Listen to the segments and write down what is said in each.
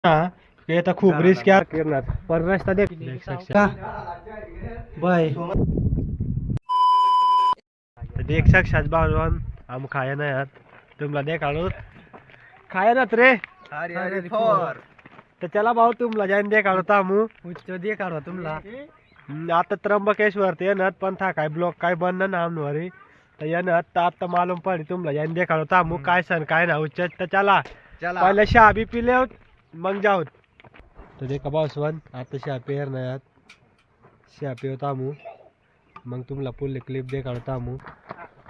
ये तर खूप रिस्क आहे करणार पण रस्ता देख बाय देख साक्षात बाळवान हम खाया ना यार तुमला देखाडू खाया ना रे तर चला भाऊ तुमला जाईन देखाडू तामू उच्च देखाडू तुमला आता त्र्यंबकेश्वर ते येणार पण था काय ब्लॉक काय बंद ना आमनवारी तर येणार तर आता मालूम पडी तुमला जाईन देखाडू तामू काय सण काय ना उच्च तर चला पहिले शहा बी पिले मग जाऊ तर देखा बासवन आता शहा पेर ना यात शहा पिव तामू मग तुमला पुढले क्लिप देखाडू तामू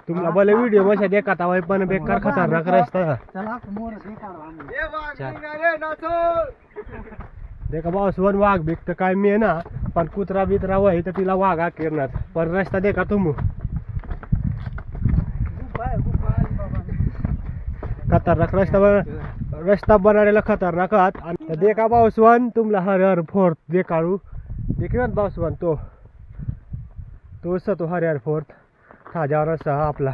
तुमला भले व्हिडिओ मध्ये देखता वय पण बेकार खतरनाक रस्ता देखा बासवन वाघ बिक तर काय मी आहे ना पण कुत्रा बित्रा वय तर तिला वाघ करणार पण रस्ता देखा तुम खतरनाक रस्ता बनाडेला खतरनाक आहात देखा बासवन तुमला हर हर फोर्ट देखाडू देखील बासवन तोच तो हर हर फोर्ट ताजा रस्ता आपला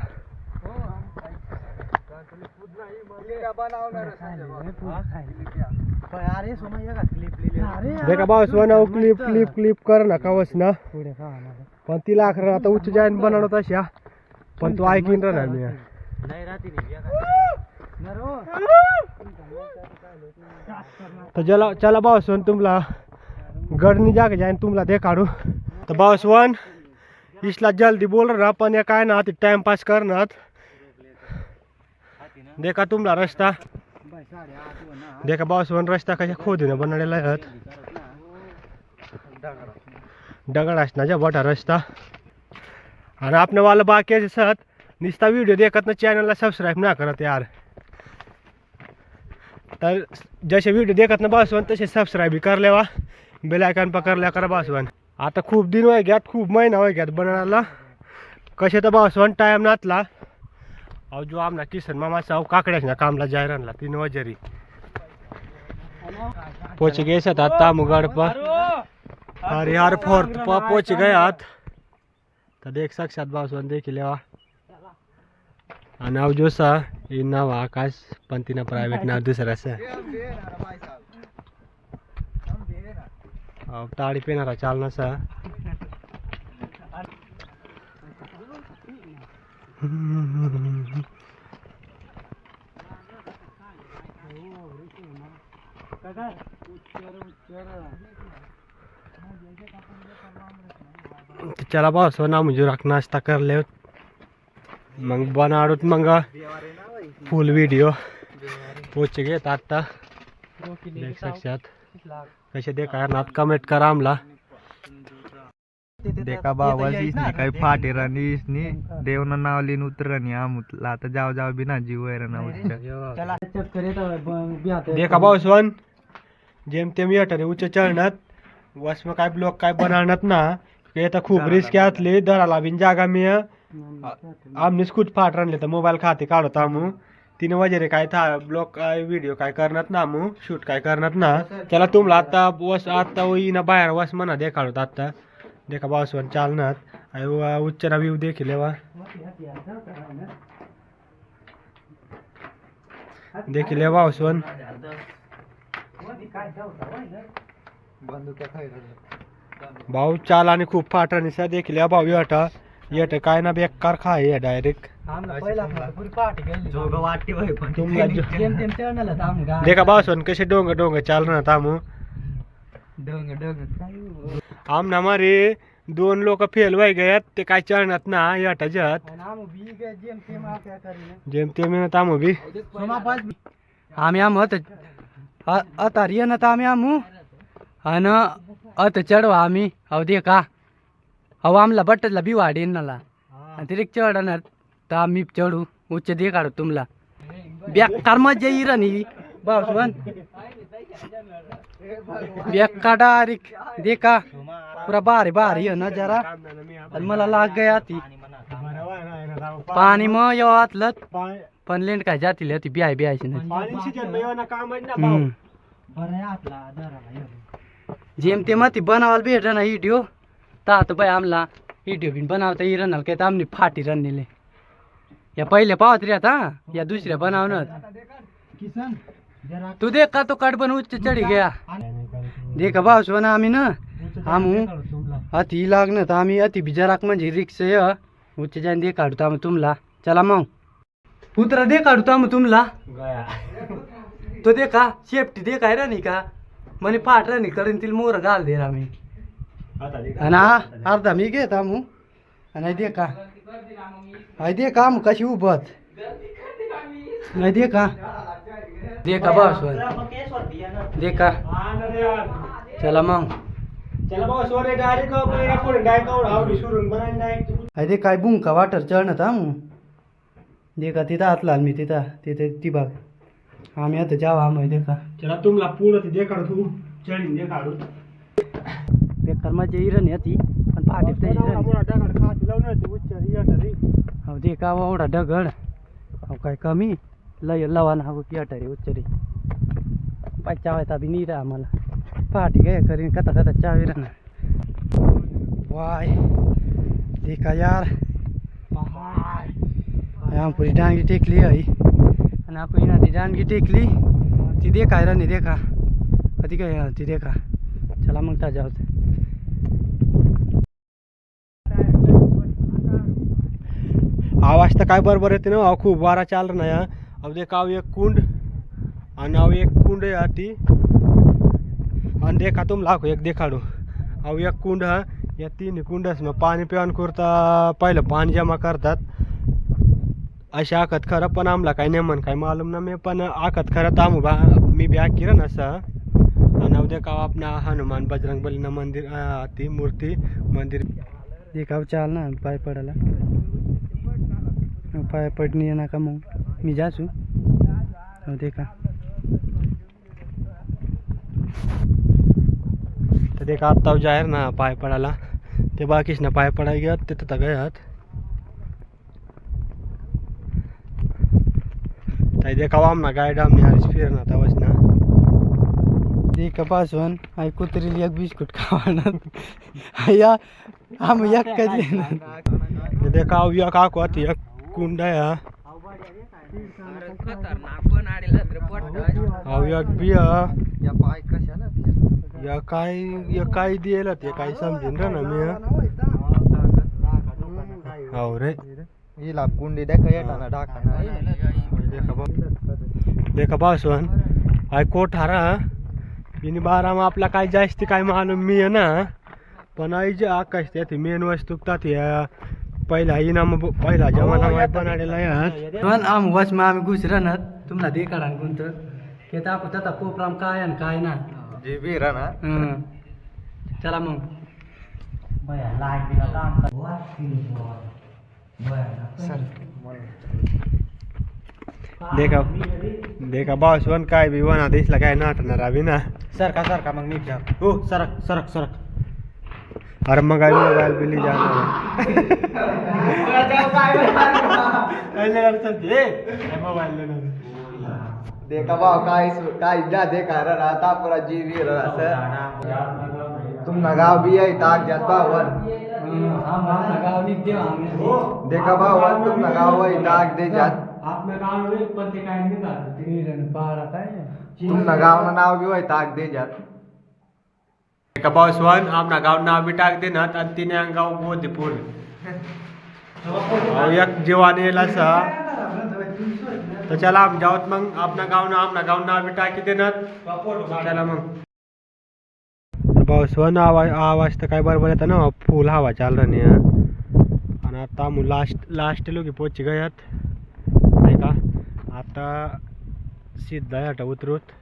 देखा बासवन क्लिप क्लिप क्लिप कर ना कावस ना पण तिला आता उच्च जाईन बनवत तशा पण तू ऐकीन राहणार मी तर चला बासवन तुमला गडनी जाके जाईन तुमला देखाडू तर बासवन इसला जल्दी बोल रहा पण काय ना टाइम पास करणार देखा तुमला रस्ता देखा बासवन रस्ता कशा खोदीने बनवलेला आहे दगड असण्याचा मोठा रस्ता आणि आपण वाला बाकी साथ निस्ता व्हिडिओ देखत ना चॅनलला सबस्क्राईब ना करत यार तर जसे व्हिडिओ देखत ना बासवन तसे सबस्क्राईब कर लेवा बेल आयकॉन पकड़ लिया करा बासवन आता खूप दिन वय घ्यात खूप महिना वय घ्यात बनायला कसे तर बासवन टाइम नातला अहो जो आमना किसन मामा साव काकड्याच्या कामला जाय रानला 3 वाजेरी पोच गए सत तामुगढ़ पर हरिहर फोर्ट पर पहुंच गए हाथ तो देख साक्षात बासवन देख लेवा नाव जो सा नाव आकाश पंतीना प्राइवेट नाव दुसरा सा ताड़ी पेनारा चालना सा चला बासवन ना मुझे रख नाश्ता कर ले मग बनाडूत मग फुल व्हिडिओ पोच गए आता देख साक्षात कसे देखा नात कमेंट करा आमला देखा बाबा इसने काही फाटे रानी इसने देवना नाव लिन उतरनी आमुतला आता जाव जाव बिना जीव आहे ना देखा बासवन जेम तेम येटरे उच्च चढणात वस में काय ब्लॉक काय बनावणार ना ये तर खूप रिस्क आतली दराला बिन जागा मी आमनीच कुठ फाट रानले तर मोबाईल खाते काढत आमू 3 वाजेरे काय था ब्लॉग काय व्हिडिओ काय करणार ना आमू शूट काय करणार ना चला तुमला आता वस आता ना बाहेर वस म्हणा देखाडत आता देखा बासवन चालणार उच्चरा व्ह्यू देखील लेवा देखील ले बासवन भाऊ चाल आणि खूप फाटणी सा देखील या भाऊ येट काय ना बेकार खाय डायरेक्ट देखा बासवन कसे डोंग डोंग चाल ना तामू आमना मारे 2 लोक फेल व्हाय गयात ते काय चढणात ना याटाच्यात जेम तेम तामू बी आम्ही आता रिय ना आम्ही आमू अन अत चढवा आम्ही अहो दे का अहो आमला बट्टला बी वाढेन नाला आणि ते चढणार तर आम्ही चढू उच्च दे काढू तुमला बेकार मजा येईल राणी बासवन बेकार डायरेक्ट दे का पूरा बारी बारी है नजारा आणि मला लाग गया ती पाणी मग येऊ आतलत पण लेंड काय जातील ती बियाय बियायची नाही जेम ते मग ती बनावायला भेट ना व्हिडिओ तात बाय आमला व्हिडिओ बिन बनावता येणार काय तर आमनी फाटी रनलेले या पहिल्या पावत रे आता या दुसऱ्या बनावणार तू देख का तो कट बन उच्च चढ़ गया देखा भावसवान आम्ही ना आम्ही अति लागणं तर आम्ही अति बिजाराक म्हणजे रिक्स उच्च जाईन दे काढतो आम्ही तुमला चला मग पुत्र दे काढतो आम्ही तुमला तो दे का शेफ्टी दे काय राणी का म्हणे फाट राणी करून तिला मोर घाल दे आम्ही आणि अर्धा मी घेत आम्ही आणि दे का दे का मग कशी उभत नाही दे का भावसवान दे का चला मग चला भाऊ सोरे डायरेक्ट पहिला पुढे डायरेक्ट आवडी सुरून बनायला डायरेक्ट अरे काय बुंका वाटर चढणं था मग दे का तिथं आतला मी तिथं तिथे ती बाग आम्ही आता जावा आम्ही दे का चला तुमला पूर्ण ते देखाड तू चढीन देखाडू बेकार माझी इरण येते पण पाठी ते हो दे का एवढा दगड अहो काय कमी लय लवान हा येटारी उच्चरी पाय चावायचा बी नीरा आम्हाला पाठी काय करीन कथा कथा चावी राहणार वाय देखा यार यहाँ पूरी डांगी टेकली है आणि आपण इना ती डांगी टेकली ती देखा राणी देखा कधी काय ती देखा चला मग ता जाऊ आवाज तर काय बरोबर येते ना अहो खूप वारा चाल ना या अब देखा एक कुंड आणि अहो एक कुंड आहे ती आणि देखा तुम लाखो एक देखाडू अहो एक कुंड हा या तीन कुंडस मग पाणी पिवान करता पहिलं पाणी जमा करतात अशा आखत खरं पण आम्हाला काही नेमन काही मालूम ना मी पण आखत खरं तामू बा मी बी किरण असं आणि अहो देखा आपला हनुमान बजरंग बलीनं मंदिर ती मूर्ती मंदिर देखा चाल ना पाय पडायला पाय पडणी ना का मग मी जासू हो देखा तर देखा आत्ता जाहीर ना पाय पडायला ते बाकीच ना पाय पडाय गेत तिथं तर गयात तर देखा आमना गाईड आमने हरीश फिरना तवच ना देखा पासून आई कुत्रीली एक बिस्कुट खावाना या आम्ही एक कधी ते देखा या काकू आती एक कुंड आहे एक बिया या काय दिला ते काही समजेन ना मी हो रे हिला कुंडी देखा येताना टाका देखा पासून आय कोठारा इनी बारा में आपला काय जास्त काय मालूम मी आहे ना पण आई जे आकाश ते मेन वस्तू तात पहिला इनाम पहिला जमाना बनाडेला आहे पण आम वच में आम्ही घुसरणार तुम्हाला दे काढा कोणतं ते तर आपण तथा प्रोग्राम काय आणि काय ना जी बी ना चला मग देखा देखा बासवन काय बी वना दिसला काय नाटणार अभि ना सरका मग नीट जा हो सरक सरक सरक अरे मग आई मोबाईल बिली मोबाईल देखा भाव काय जा देखा रहा तापुरा जी बी रहा तुमना गाव बी आहे ताक जात भावन देखा भावन तुमना गाव आहे ताक दे जात तुमना गाव नाव बी आहे ताक दे जात एका पावसवान आपला गाव नाव बी टाक देणार आणि तिने गाव बोलते पूर्ण एक जीवाने येला सा तर चला आम जाऊत मग आपला गाव नाव बी टाकी देणार चला मग पावसवान आवाज तर काय बरोबर येतं ना फुल हवा चाल रही है आणि आता आम्ही लास्ट लोक पोच गयात नाही का आता सिद्धा आहे आता उतरूत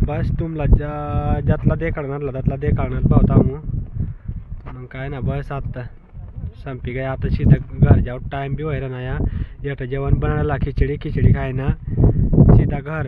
बस तुमला ज्यातला देखाडणार त्यातला देखाडणार पाहता मग काय ना बस आता संपी गया आता सीधा घर जाऊ टाइम भी व्हायला ना या जेवण बनायला खिचडी खाय ना सीधा घर